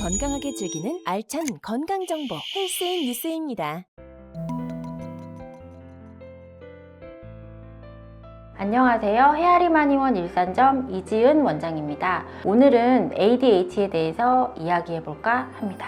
건강하게 즐기는 알찬 건강정보 헬스인 뉴스입니다. 안녕하세요. 헤아리마니원 일산점 이지은 원장입니다. 오늘은 ADHD에 대해서 이야기해볼까 합니다.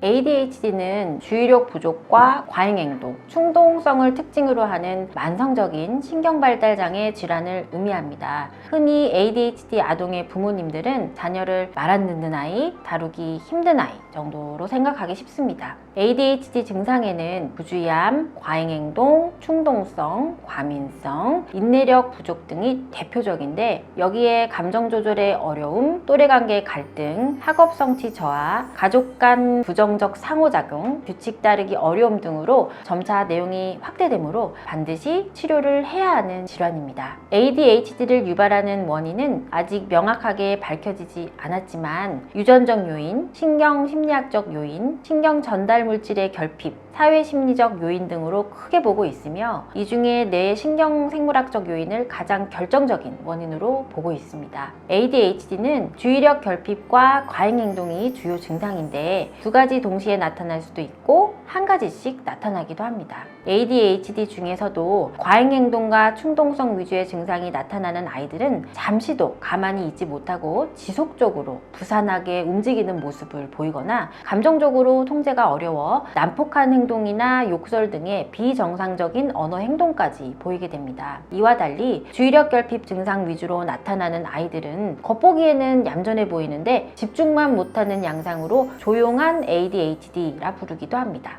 ADHD는 주의력 부족과 과잉행동, 충동성을 특징으로 하는 만성적인 신경발달장애 질환을 의미합니다. 흔히 ADHD 아동의 부모님들은 자녀를 말 안 듣는 아이, 다루기 힘든 아이 정도로 생각하기 쉽습니다. ADHD 증상에는 부주의함, 과잉행동, 충동성, 과민성, 인내력 부족 등이 대표적인데, 여기에 감정 조절의 어려움, 또래관계 갈등, 학업 성취 저하, 가족 간 부정적 상호작용, 규칙 따르기 어려움 등으로 점차 내용이 확대되므로 반드시 치료를 해야 하는 질환입니다. ADHD를 유발하는 원인은 아직 명확하게 밝혀지지 않았지만 유전적 요인, 신경 심리학적 요인, 신경 전달 물질의 결핍, 사회심리적 요인 등으로 크게 보고 있으며, 이 중에 뇌 신경생물학적 요인을 가장 결정적인 원인으로 보고 있습니다. ADHD는 주의력 결핍과 과잉행동이 주요 증상인데, 두 가지 동시에 나타날 수도 있고 한 가지씩 나타나기도 합니다. ADHD 중에서도 과잉행동과 충동성 위주의 증상이 나타나는 아이들은 잠시도 가만히 있지 못하고 지속적으로 부산하게 움직이는 모습을 보이거나, 감정적으로 통제가 어려워 난폭한 행동이나 욕설 등의 비정상적인 언어 행동까지 보이게 됩니다. 이와 달리 주의력 결핍 증상 위주로 나타나는 아이들은 겉보기에는 얌전해 보이는데 집중만 못하는 양상으로 조용한 ADHD라 부르기도 합니다.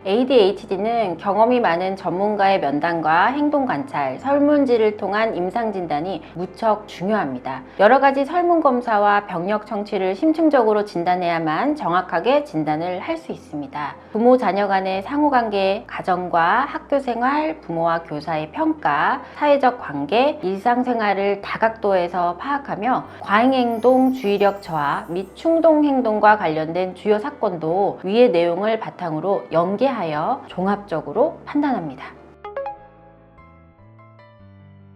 ADHD는 경험이 많은 전문가의 면담과 행동 관찰, 설문지를 통한 임상 진단이 무척 중요합니다. 여러 가지 설문 검사와 병력 청취를 심층적으로 진단해야만 정확하게 진단을 할 수 있습니다. 부모 자녀 간의 상호관계, 가정과 학교 생활, 부모와 교사의 평가, 사회적 관계, 일상생활을 다각도에서 파악하며 과잉행동, 주의력 저하 및 충동행동과 관련된 주요 사건도 위의 내용을 바탕으로 연계하여 종합적으로 판단합니다.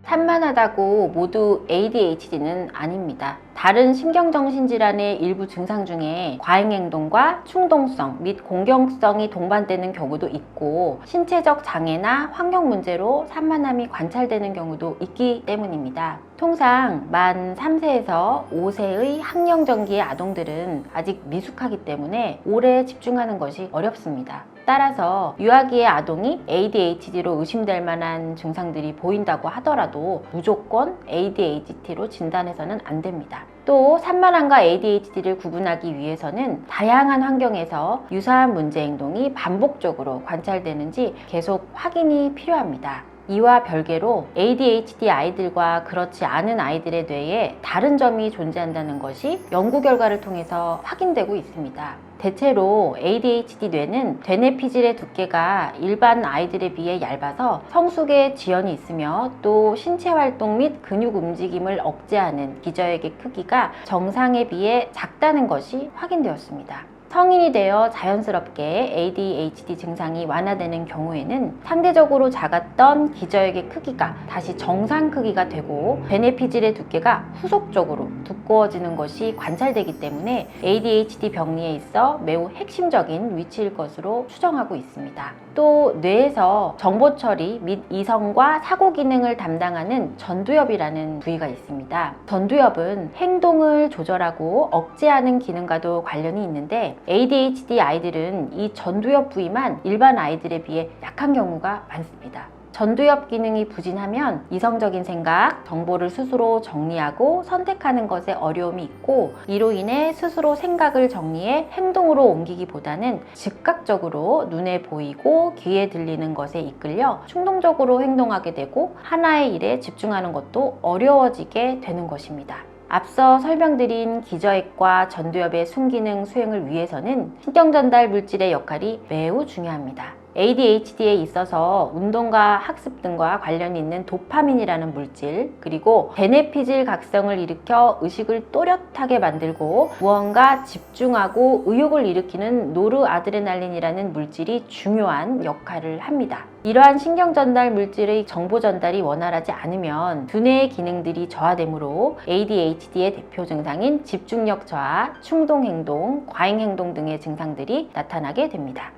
산만하다고 모두 ADHD는 아닙니다. 다른 신경정신질환의 일부 증상 중에 과잉행동과 충동성 및 공격성이 동반되는 경우도 있고, 신체적 장애나 환경 문제로 산만함이 관찰되는 경우도 있기 때문입니다. 통상 만 3세에서 5세의 학령전기의 아동들은 아직 미숙하기 때문에 오래 집중하는 것이 어렵습니다. 따라서 유아기의 아동이 ADHD로 의심될 만한 증상들이 보인다고 하더라도 무조건 ADHD로 진단해서는 안 됩니다. 또 산만함과 ADHD를 구분하기 위해서는 다양한 환경에서 유사한 문제 행동이 반복적으로 관찰되는지 계속 확인이 필요합니다. 이와 별개로 ADHD 아이들과 그렇지 않은 아이들의 뇌에 다른 점이 존재한다는 것이 연구 결과를 통해서 확인되고 있습니다. 대체로 ADHD 뇌는 되뇌 피질의 두께가 일반 아이들에 비해 얇아서 성숙에 지연이 있으며, 또 신체 활동 및 근육 움직임을 억제하는 기저액의 크기가 정상에 비해 작다는 것이 확인되었습니다. 성인이 되어 자연스럽게 ADHD 증상이 완화되는 경우에는 상대적으로 작았던 기저액의 크기가 다시 정상 크기가 되고, 되뇌 피질의 두께가 후속적으로 두꺼워지는 것이 관찰되기 때문에 ADHD 병리에 있어 매우 핵심적인 위치일 것으로 추정하고 있습니다. 또 뇌에서 정보 처리 및 이성과 사고 기능을 담당하는 전두엽이라는 부위가 있습니다. 전두엽은 행동을 조절하고 억제하는 기능과도 관련이 있는데, ADHD 아이들은 이 전두엽 부위만 일반 아이들에 비해 약한 경우가 많습니다. 전두엽 기능이 부진하면 이성적인 생각, 정보를 스스로 정리하고 선택하는 것에 어려움이 있고, 이로 인해 스스로 생각을 정리해 행동으로 옮기기보다는 즉각적으로 눈에 보이고 귀에 들리는 것에 이끌려 충동적으로 행동하게 되고, 하나의 일에 집중하는 것도 어려워지게 되는 것입니다. 앞서 설명드린 기저액과 전두엽의 순기능 수행을 위해서는 신경전달 물질의 역할이 매우 중요합니다. ADHD에 있어서 운동과 학습 등과 관련이 있는 도파민이라는 물질, 그리고 베네피질 각성을 일으켜 의식을 또렷하게 만들고 무언가 집중하고 의욕을 일으키는 노르아드레날린이라는 물질이 중요한 역할을 합니다. 이러한 신경 전달 물질의 정보 전달이 원활하지 않으면 두뇌의 기능들이 저하되므로 ADHD의 대표 증상인 집중력 저하, 충동 행동, 과잉 행동 등의 증상들이 나타나게 됩니다.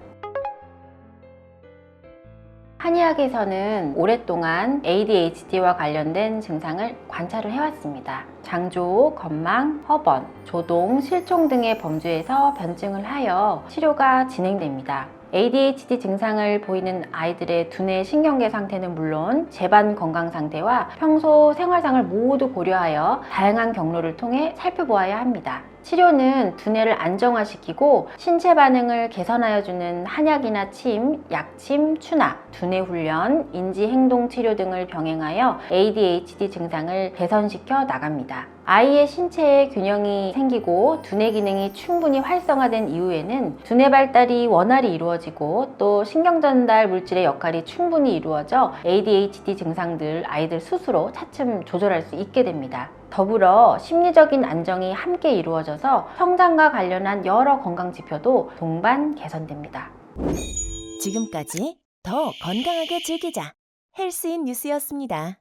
한의학에서는 오랫동안 ADHD와 관련된 증상을 관찰을 해왔습니다. 장조, 건망, 허번, 조동, 실종 등의 범주에서 변증을 하여 치료가 진행됩니다. ADHD 증상을 보이는 아이들의 두뇌 신경계 상태는 물론 재반 건강 상태와 평소 생활상을 모두 고려하여 다양한 경로를 통해 살펴보아야 합니다. 치료는 두뇌를 안정화시키고 신체 반응을 개선하여주는 한약이나 침, 약침, 추나, 두뇌 훈련, 인지-행동 치료 등을 병행하여 ADHD 증상을 개선시켜 나갑니다. 아이의 신체에 균형이 생기고 두뇌 기능이 충분히 활성화된 이후에는 두뇌 발달이 원활히 이루어지고 또 신경 전달 물질의 역할이 충분히 이루어져 ADHD 증상들 아이들 스스로 차츰 조절할 수 있게 됩니다. 더불어 심리적인 안정이 함께 이루어져서 성장과 관련한 여러 건강 지표도 동반 개선됩니다. 지금까지 더 건강하게 즐기자 헬스인 뉴스였습니다.